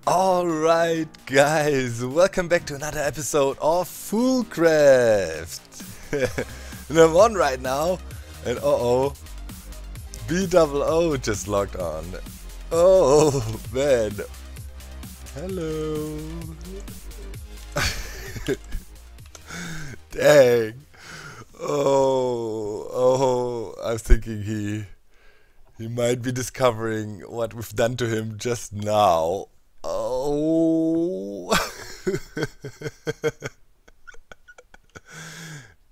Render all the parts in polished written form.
Alright guys, welcome back to another episode of FoolCraft. And I'm on right now, and Bdubs just logged on. Oh man. Hello. Dang. I'm thinking he might be discovering what we've done to him just now. Oh.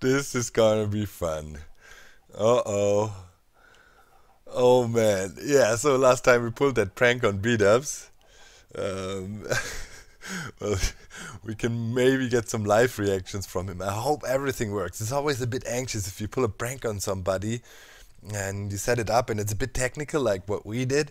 This is gonna be fun. Oh man. Yeah, so last time we pulled that prank on Bdubs. Well, we can maybe get some live reactions from him. I hope everything works. It's always a bit anxious if you pull a prank on somebody and you set it up and it's a bit technical like what we did.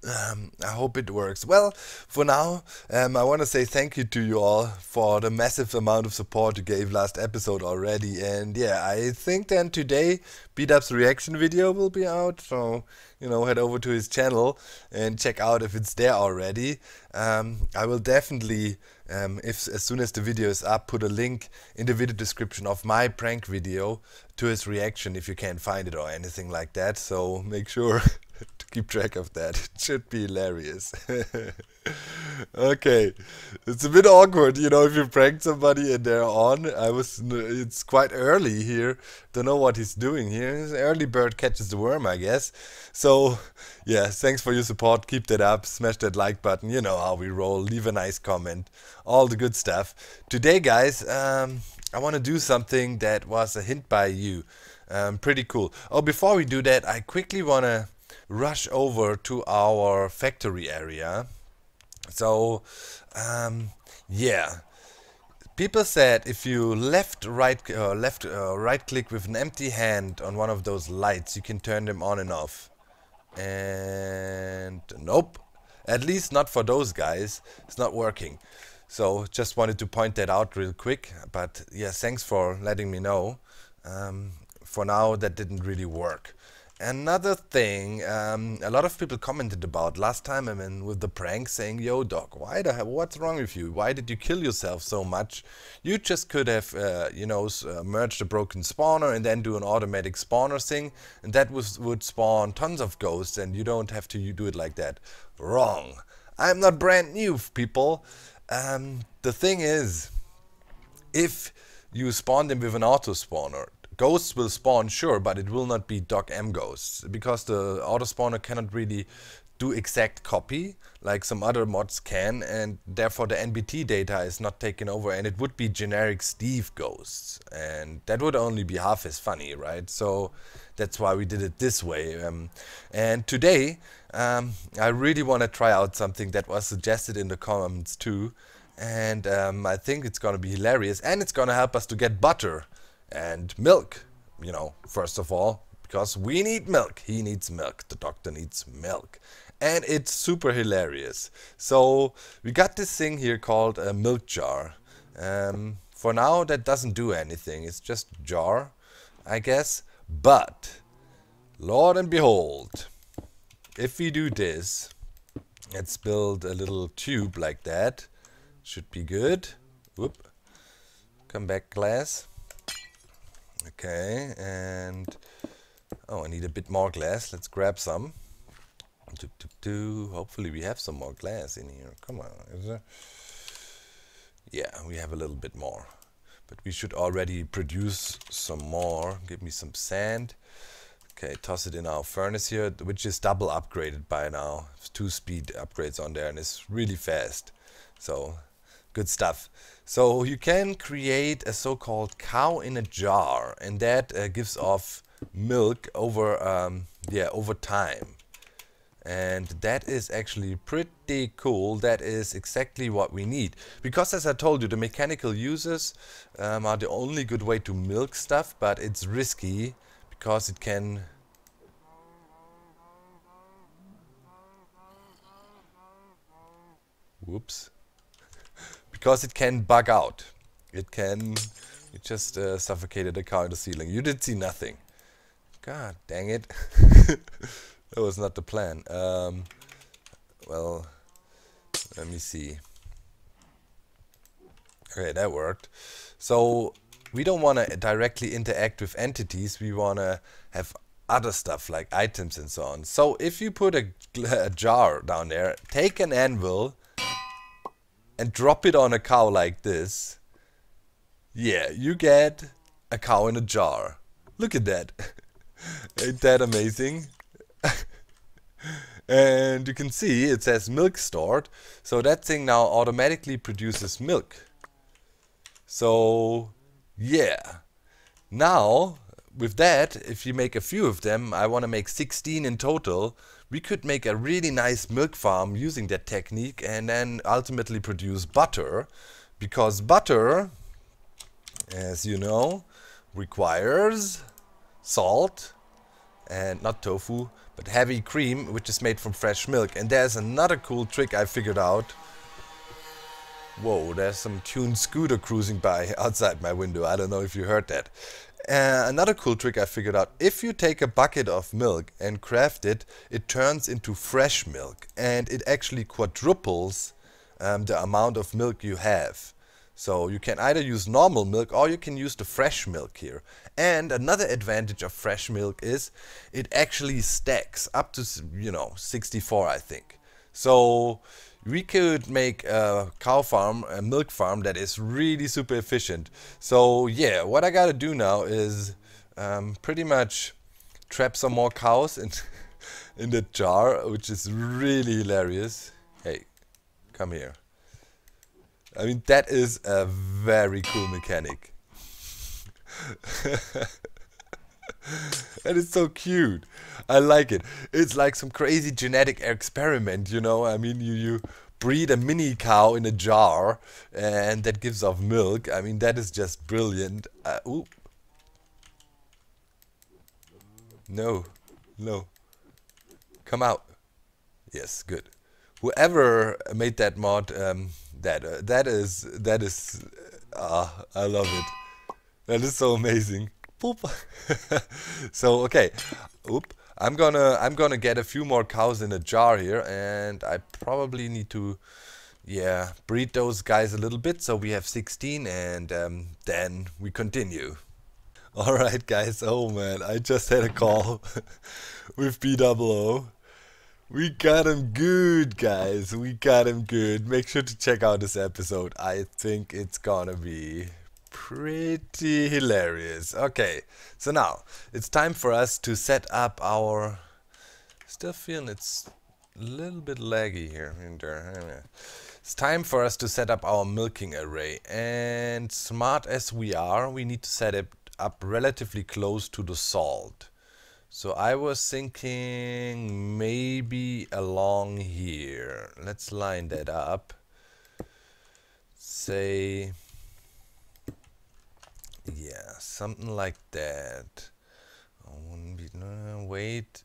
I hope it works. Well, for now, I want to say thank you to you all for the massive amount of support you gave last episode already. And yeah, I think then today Bdubs reaction video will be out. So, you know, head over to his channel and check out if it's there already. I will definitely, as soon as the video is up, put a link in the video description of my prank video to his reaction if you can't find it or anything like that. So make sure to keep track of that. It should be hilarious. Okay, it's a bit awkward, you know, if you prank somebody and they're on. It's quite early here. Don't know what he's doing here. His early bird catches the worm, I guess. So yeah, thanks for your support. Keep that up. Smash that like button. You know how we roll. Leave a nice comment. All the good stuff. Today, guys, I want to do something that was a hint by you. Pretty cool. Oh, before we do that, I quickly want to rush over to our factory area. So yeah, people said if you right click with an empty hand on one of those lights, you can turn them on and off. And nope, at least not for those guys. It's not working. So just wanted to point that out real quick. But yeah, thanks for letting me know. For now, that didn't really work. Another thing, a lot of people commented about last time, I mean, with the prank, saying, "Yo, Doc, what's wrong with you? Why did you kill yourself so much? You just could have, merged a broken spawner and then do an automatic spawner thing, and that would spawn tons of ghosts, and you don't have to do it like that." Wrong. I'm not brand new, people. The thing is, if you spawn them with an auto spawner, ghosts will spawn, sure, but it will not be Doc M ghosts, because the auto spawner cannot really do exact copy like some other mods can, and therefore the NBT data is not taken over, and it would be generic Steve ghosts, and that would only be half as funny, right? So that's why we did it this way. And today I really want to try out something that was suggested in the comments too, and I think it's gonna be hilarious, and it's gonna help us to get butter and milk, you know, first of all, because we need milk. He needs milk. The doctor needs milk. And it's super hilarious. So we got this thing here called a milk jar. For now, that doesn't do anything. It's just a jar, I guess. But, Lord and behold, if we do this, let's build a little tube like that. Should be good. Whoop. Come back, glass. Okay, and oh, I need a bit more glass. Let's grab some. Hopefully we have some more glass in here. Come on. Is there? Yeah, we have a little bit more. But we should already produce some more. Give me some sand. Okay, toss it in our furnace here, which is double upgraded by now. It's 2-speed upgrades on there, and it's really fast. So, good stuff. So you can create a so-called cow in a jar, and that gives off milk over over time. And that is actually pretty cool. That is exactly what we need. Because as I told you, the mechanical uses are the only good way to milk stuff, but it's risky because it can... Whoops. Because it can bug out. It just suffocated the car in the ceiling. You did see nothing. God dang it. That was not the plan. Well, Let me see. Okay, that worked. So we don't want to directly interact with entities. We want to have other stuff like items and so on. So if you put a jar down there, take an anvil and drop it on a cow like this, yeah, you get a cow in a jar. Look at that. Ain't that amazing? And you can see it says milk stored. So that thing now automatically produces milk. So yeah. Now with that, if you make a few of them, I want to make 16 in total, we could make a really nice milk farm using that technique and then ultimately produce butter. Because butter, as you know, requires salt and not tofu, but heavy cream, which is made from fresh milk. And there's another cool trick I figured out. Whoa, there's some tuned scooter cruising by outside my window. I don't know if you heard that. Another cool trick I figured out. If you take a bucket of milk and craft it, it turns into fresh milk. And it actually quadruples the amount of milk you have. So you can either use normal milk or you can use the fresh milk here. And another advantage of fresh milk is it actually stacks up to, you know, 64, I think. So we could make a cow farm, a milk farm that is really super efficient. So yeah, what I gotta do now is pretty much trap some more cows in the jar, which is really hilarious. Hey, come here. I mean, that is a very cool mechanic. And it's so cute. I like it. It's like some crazy genetic experiment, you know. I mean, you breed a mini cow in a jar and that gives off milk. I mean, that is just brilliant. Ooh. No. No. Come out. Yes, good. Whoever made that mod, that is I love it. That is so amazing. Boop. So okay, oop. I'm gonna get a few more cows in a jar here, and I probably need to, yeah, breed those guys a little bit so we have 16, and then we continue. All right, guys. Oh man, I just had a call with Bdubs. We got him good, guys. We got him good. Make sure to check out this episode. I think it's gonna be pretty hilarious. Okay, so now it's time for us to set up our... Still feeling it's a little bit laggy here. It's time for us to set up our milking array. And smart as we are, we need to set it up relatively close to the salt. So I was thinking maybe along here. Let's line that up. Say, yeah, something like that. Wait.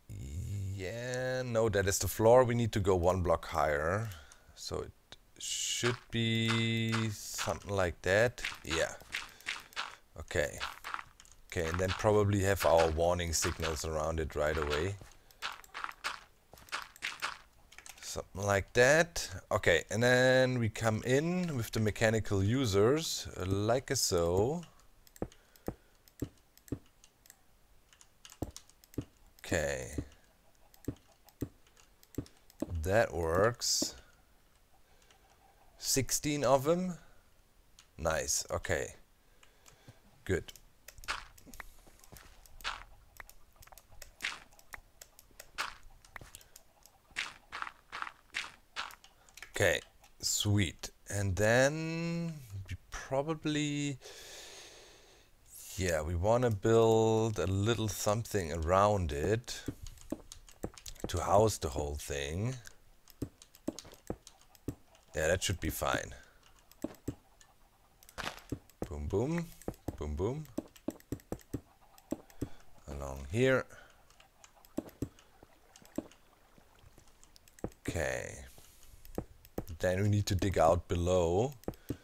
Yeah, no, that is the floor. We need to go one block higher. So it should be something like that. Yeah. Okay. Okay, and then probably have our warning signals around it right away. Something like that. Okay, and then we come in with the mechanical users, like so. Okay. That works. 16 of them. Nice, okay. Good. Okay, sweet. And then we probably, yeah, we want to build a little something around it to house the whole thing. Yeah, that should be fine. Boom, boom, boom, boom. Along here. Okay. Then we need to dig out below to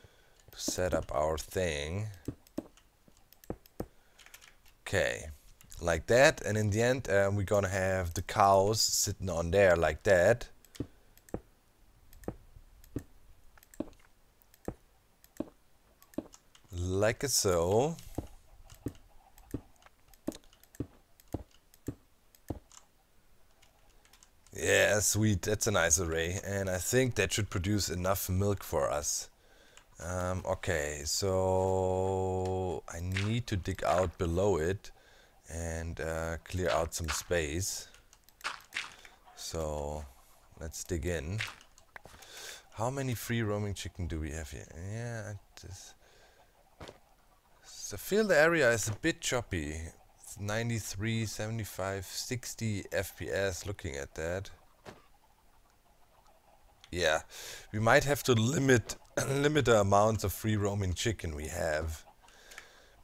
set up our thing. Okay, like that. And in the end, we're gonna have the cows sitting on there like that. like so. Yeah, sweet, that's a nice array, and I think that should produce enough milk for us. Okay, so I need to dig out below it and clear out some space. So let's dig in. How many free roaming chicken do we have here? Yeah, I feel the area is a bit choppy. 93, 75, 60 FPS looking at that. Yeah, we might have to limit the amounts of free roaming chicken we have.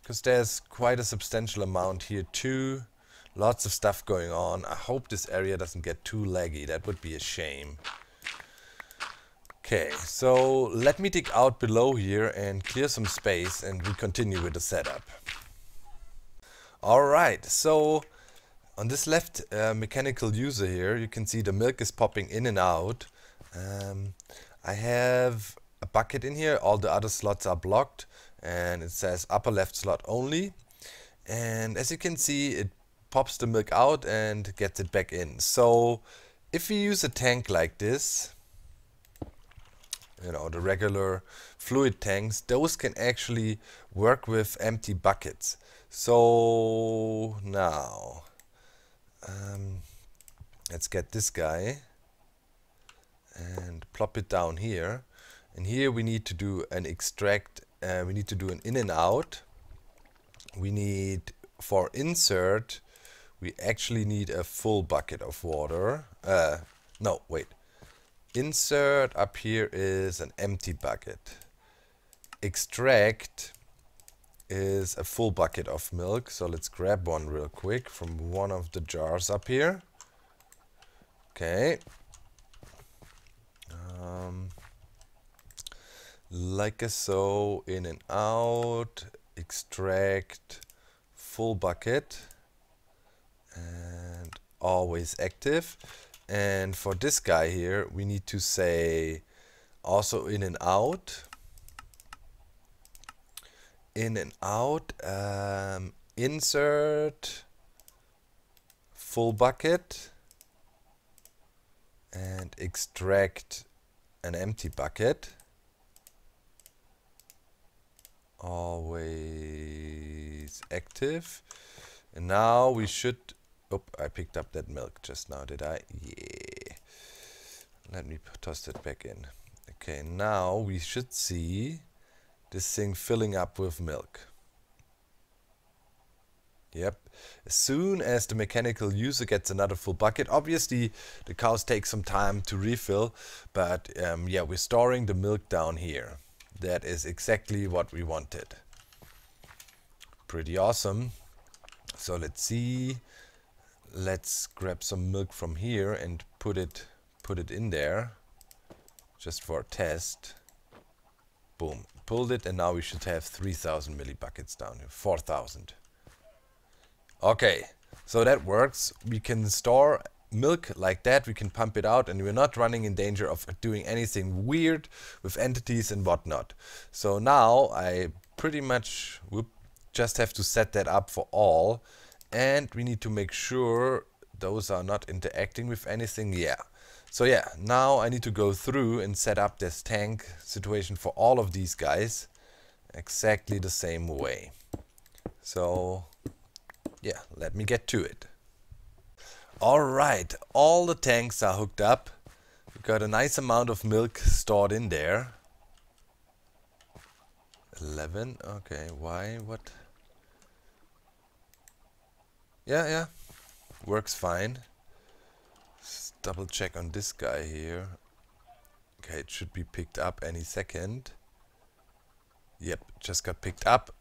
Because there's quite a substantial amount here too. Lots of stuff going on. I hope this area doesn't get too laggy. That would be a shame. Okay, so let me dig out below here and clear some space and we continue with the setup. Alright, so on this left mechanical user here, you can see the milk is popping in and out. I have a bucket in here, all the other slots are blocked, and it says upper left slot only. And as you can see, it pops the milk out and gets it back in. So if we use a tank like this, you know, the regular fluid tanks, those can actually work with empty buckets. So now let's get this guy and plop it down here, and here we need to do an extract. We need to do an in and out. We need, for insert, we actually need a full bucket of water. No, wait. Insert up here is an empty bucket. Extract is a full bucket of milk. So let's grab one real quick from one of the jars up here. Okay. Like so, in and out, extract, full bucket, and always active. And for this guy here, we need to say also in and out. In and out, insert, full bucket, and extract an empty bucket. Always active. And now we should, oh, I picked up that milk just now, did I? Yeah. Let me toss it back in. Okay, now we should see this thing filling up with milk. Yep. As soon as the mechanical user gets another full bucket, obviously the cows take some time to refill, but yeah, we're storing the milk down here. That is exactly what we wanted. Pretty awesome. So let's see. Let's grab some milk from here and put it in there, just for a test. Boom. Pulled it, and now we should have 3,000 millibuckets down here. 4,000. Okay, so that works. We can store milk like that, we can pump it out, and we're not running in danger of doing anything weird with entities and whatnot. So now I pretty much just have to set that up for all, and we need to make sure those are not interacting with anything. Yeah. So yeah, now I need to go through and set up this tank situation for all of these guys exactly the same way. So yeah, let me get to it. Alright, all the tanks are hooked up. We've got a nice amount of milk stored in there. 11, okay, why, what? Yeah, works fine. Let's double check on this guy here. Okay, it should be picked up any second. Yep, just got picked up.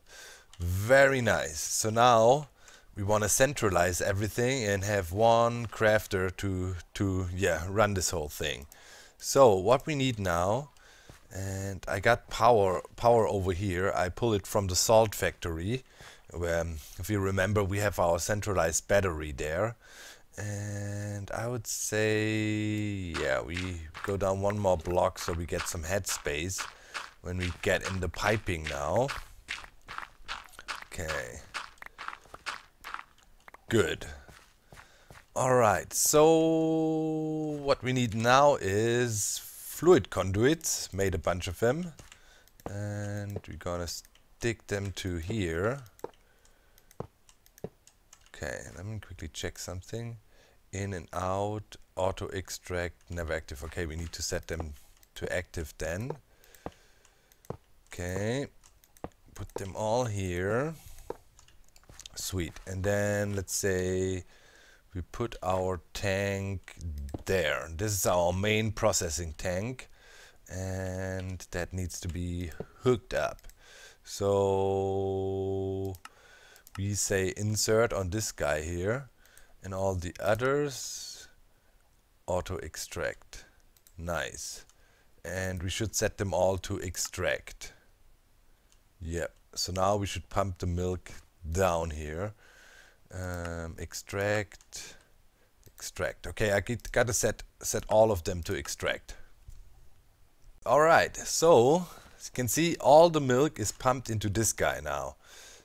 Very nice. So now we want to centralize everything and have one crafter to run this whole thing. So what we need now, and I got power over here. I pull it from the salt factory, where, if you remember, we have our centralized battery there. And I would say, yeah, we go down one more block so we get some headspace when we get in the piping now. Okay. Good. Alright, so what we need now is fluid conduits. Made a bunch of them. And we're gonna stick them to here. Okay, let me quickly check something. In and out, auto extract, never active. Okay, we need to set them to active then. Okay, put them all here. Sweet. And then let's say we put our tank there. This is our main processing tank, and that needs to be hooked up. So we say insert on this guy here, and all the others auto extract. Nice. And we should set them all to extract. Yep. So now we should pump the milk down here. Extract. Okay, I gotta set all of them to extract. Alright, so as you can see, all the milk is pumped into this guy now.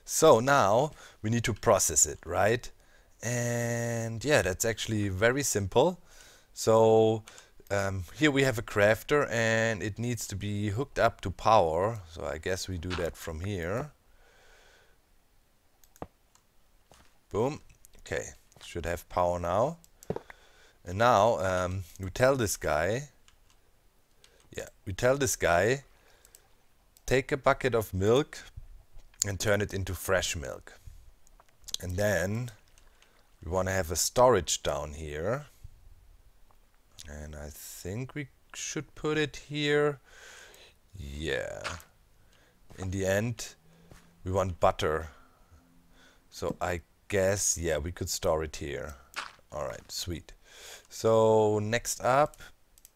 So now we need to process it, right? And yeah, that's actually very simple. So here we have a crafter, and it needs to be hooked up to power. So I guess we do that from here. Boom. Okay, should have power now. And now we tell this guy, take a bucket of milk and turn it into fresh milk. And then we want to have a storage down here. And I think we should put it here. Yeah. In the end, we want butter. So I guess, yeah, we could store it here. Alright, sweet. So next up,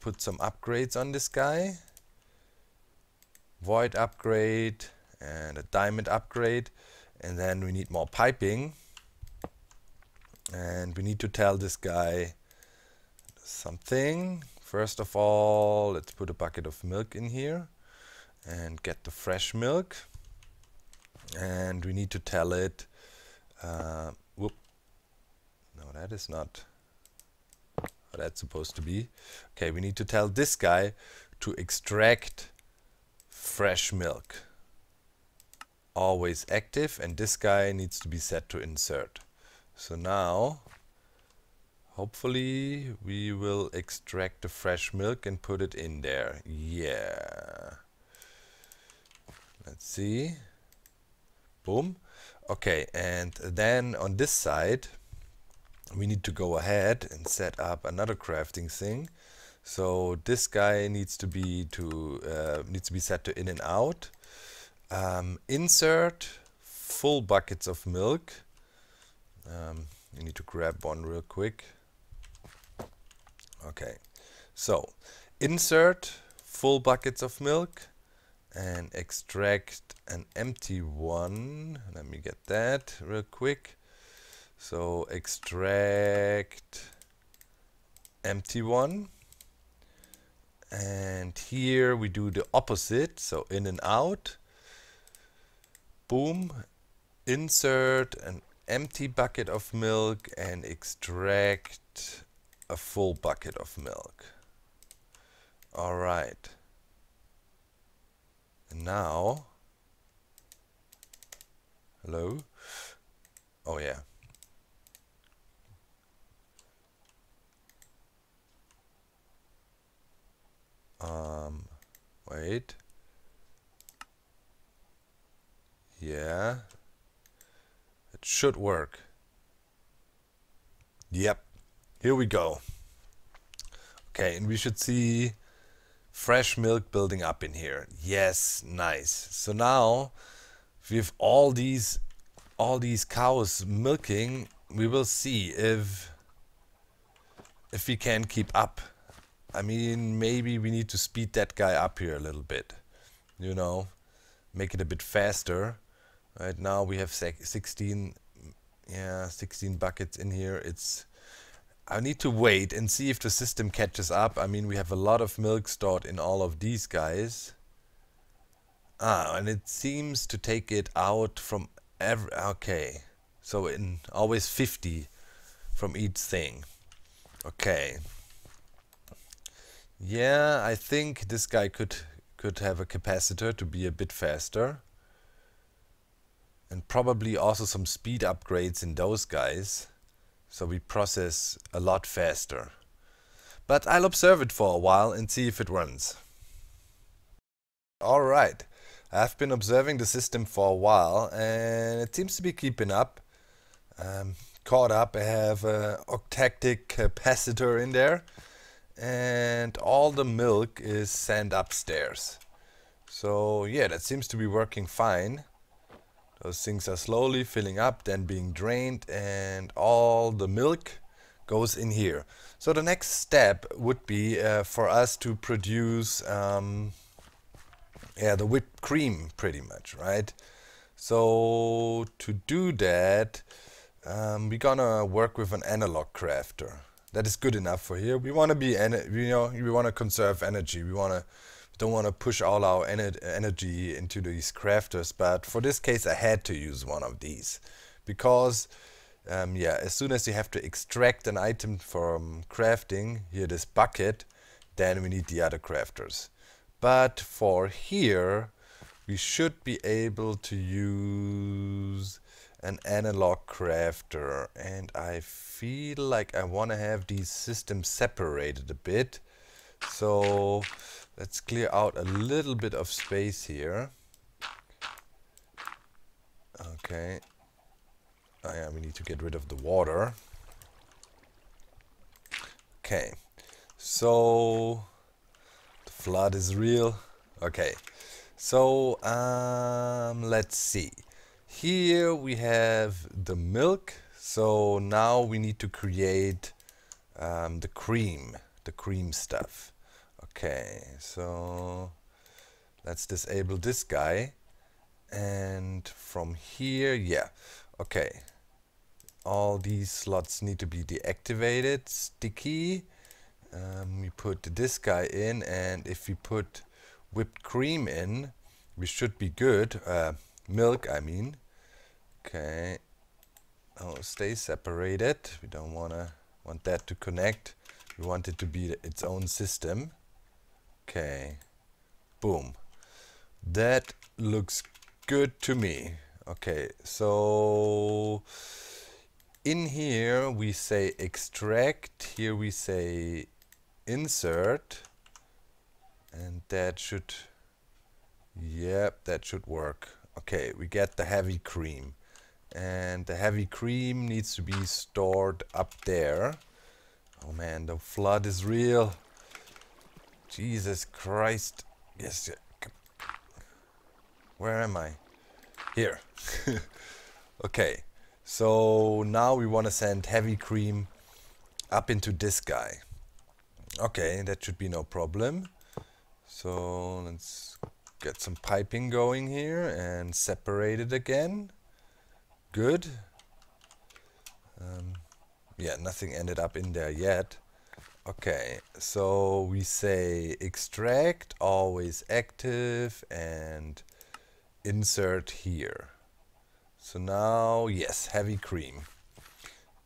put some upgrades on this guy. Void upgrade and a diamond upgrade. And then we need more piping. And we need to tell this guy something. First of all, let's put a bucket of milk in here and get the fresh milk. And we need to tell it, whoop, no, that is not how that's supposed to be. Okay, we need to tell this guy to extract fresh milk. Always active, and this guy needs to be set to insert. So now, hopefully, we will extract the fresh milk and put it in there. Yeah. Let's see. Boom. Okay, and then on this side, we need to go ahead and set up another crafting thing. So this guy needs to be set to in and out. Insert full buckets of milk. You need to grab one real quick. Okay, so insert full buckets of milk and extract an empty one. Let me get that real quick. So extract empty one. And here we do the opposite, so in and out. Boom. Insert an empty bucket of milk and extract a full bucket of milk. Alright. And now, hello? Oh yeah. Wait. Yeah. It should work. Yep. Here we go. Okay, and we should see fresh milk building up in here. Yes, nice. So now with all these cows milking, we will see if we can keep up. I mean, maybe we need to speed that guy up here a little bit, you know, make it a bit faster. Right now we have 16 buckets in here. I need to wait and see if the system catches up. I mean, we have a lot of milk stored in all of these guys. And it seems to take it out from Okay, so in always 50 from each thing. Okay. Yeah, I think this guy could have a capacitor to be a bit faster. And probably also some speed upgrades in those guys. So we process a lot faster. But I'll observe it for a while and see if it runs. Alright, I've been observing the system for a while and it seems to be keeping up. Caught up, I have an octactic capacitor in there. And all the milk is sent upstairs. So yeah, that seems to be working fine. Those things are slowly filling up, then being drained, and all the milk goes in here. So the next step would be for us to produce the whipped cream, pretty much, right? So to do that, we're gonna work with an analog crafter. That is good enough for here. We want to be, we want to conserve energy. We don't want to push all our energy into these crafters, but for this case I had to use one of these because yeah, as soon as you have to extract an item from crafting, here this bucket, then we need the other crafters. But for here we should be able to use an analog crafter, and I feel like I want to have these systems separated a bit. So let's clear out a little bit of space here. Okay. Oh yeah, we need to get rid of the water. Okay. So the flood is real. Okay. So let's see. Here we have the milk. So now we need to create the cream stuff. Okay, so let's disable this guy, and from here, yeah, okay, all these slots need to be deactivated. Sticky, we put this guy in, and if we put whipped cream in, we should be good. Milk, I mean. Okay, oh, stay separated. We don't want that to connect. We want it to be its own system. Okay, boom. That looks good to me. Okay, so in here we say extract, here we say insert, and that should, yep, that should work. Okay, we get the heavy cream, and the heavy cream needs to be stored up there. Oh man, the flood is real. Jesus Christ. Yes. Where am I? Here. Okay. So now we want to send heavy cream up into this guy. Okay, that should be no problem. So let's get some piping going here and separate it again. Good. Yeah, nothing ended up in there yet. Okay, so we say extract, always active, and insert here. So now, yes, heavy cream.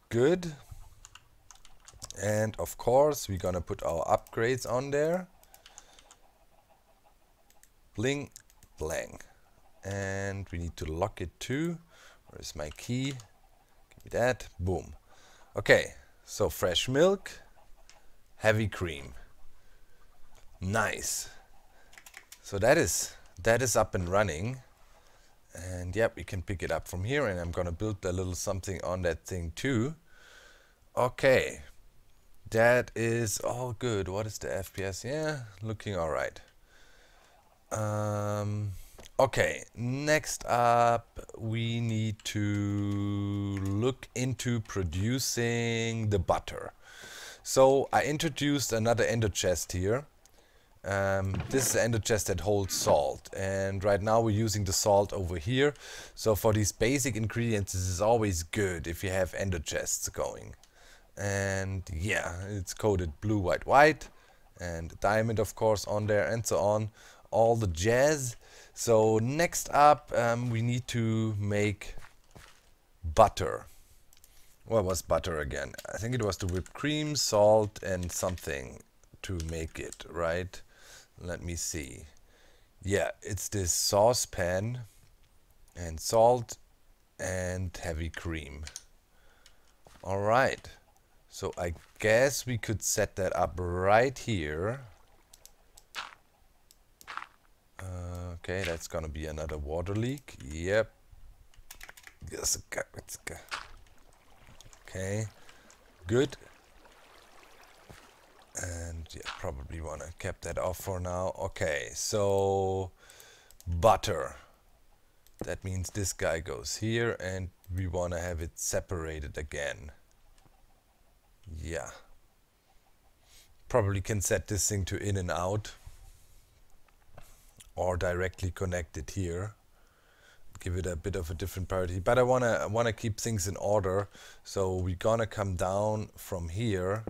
Good. And of course, we're gonna put our upgrades on there. Bling, blang. And we need to lock it too. Where's my key? Give me that. Boom. Okay, so fresh milk. Heavy cream. Nice. So that is up and running. And yep, we can pick it up from here, and I'm gonna build a little something on that thing too. Okay. That is all good. What is the FPS? Yeah, looking alright. Okay, next up we need to look into producing the butter. So I introduced another ender chest here. This is an ender chest that holds salt, and right now we're using the salt over here. So for these basic ingredients, this is always good if you have ender chests going. And yeah, it's coated blue, white, white, and diamond of course on there, and so on, all the jazz. So next up we need to make butter. What was butter again? I think it was the whipped cream, salt, and something to make it, right? Let me see. Yeah, it's this saucepan and salt and heavy cream. All right. So I guess we could set that up right here. Okay, that's gonna be another water leak. Yep. Yes. Okay. Good. And yeah, probably want to keep that off for now. Okay, so butter. That means this guy goes here and we want to have it separated again. Yeah. Probably can set this thing to in and out or directly connect it here. Give it a bit of a different priority, but I wanna keep things in order. So we're gonna come down from here.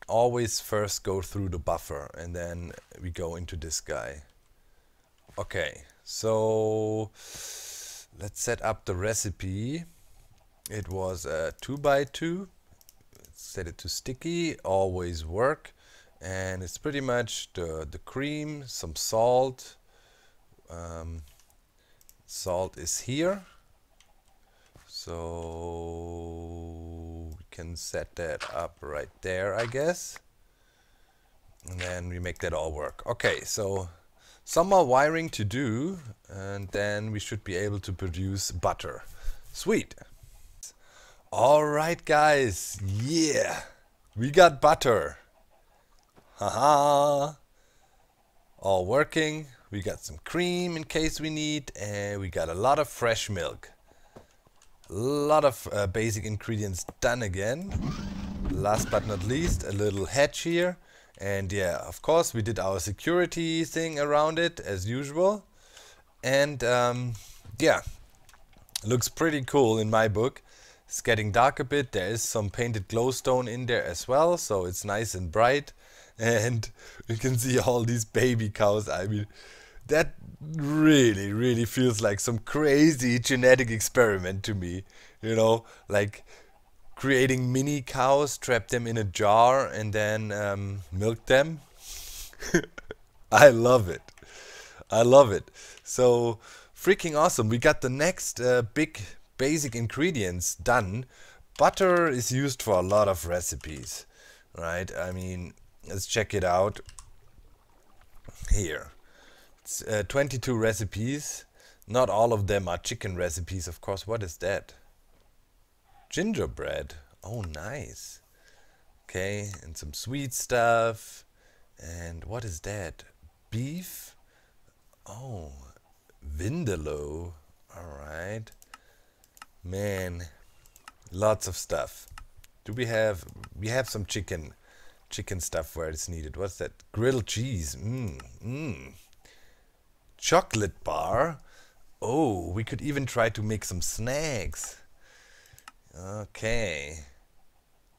Always first go through the buffer and then we go into this guy. Okay, so let's set up the recipe. It was a 2x2. Set it to sticky, always work. And it's pretty much the cream, some salt. Salt is here. So we can set that up right there, I guess. And then we make that all work. Okay, so some more wiring to do, and then we should be able to produce butter. Sweet. All right, guys. Yeah, we got butter. Haha. All working. We got some cream in case we need, and we got a lot of fresh milk. A lot of basic ingredients done again. Last but not least, a little hatch here. And yeah, of course, we did our security thing around it as usual. And yeah, looks pretty cool in my book. It's getting dark a bit. There is some painted glowstone in there as well, so it's nice and bright. And you can see all these baby cows. I mean, that really feels like some crazy genetic experiment to me. You know, like creating mini cows, trap them in a jar and then milk them. I love it. I love it. So freaking awesome. We got the next big basic ingredients done. Butter is used for a lot of recipes, right? I mean, let's check it out here. 22 recipes. Not all of them are chicken recipes, of course. What is that? Gingerbread. Oh, nice. Okay, and some sweet stuff. And what is that? Beef? Oh, vindaloo. Alright. Man, lots of stuff. Do we have some chicken stuff where it's needed. What's that? Grilled cheese. Chocolate bar. Oh, we could even try to make some snacks. Okay.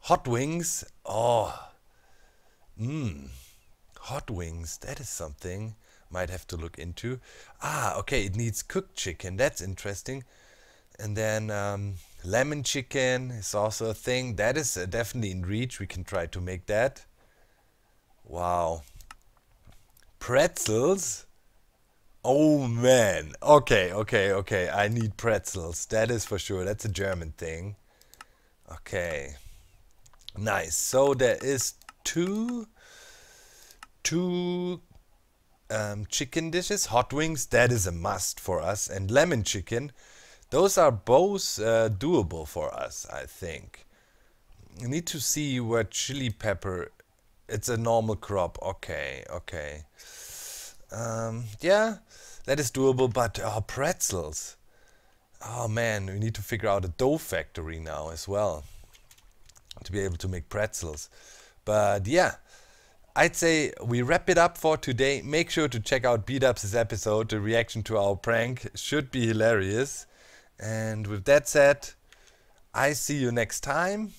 Hot wings. Oh. Hot wings. That is something. Might have to look into. Ah, okay. It needs cooked chicken. That's interesting. And then lemon chicken is also a thing. That is definitely in reach. We can try to make that. Wow. Pretzels. Oh man. Okay. I need pretzels. That is for sure. That's a German thing. Okay. Nice. So there is two chicken dishes. Hot wings. That is a must for us. And lemon chicken. Those are both doable for us, I think. You need to see where chili pepper. It's a normal crop. Okay. Yeah, that is doable, but pretzels. Oh man, we need to figure out a dough factory now as well to be able to make pretzels. But yeah, I'd say we wrap it up for today. Make sure to check out Bdubs' episode. The reaction to our prank should be hilarious. And with that said, I see you next time.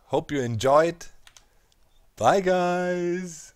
Hope you enjoyed. Bye guys.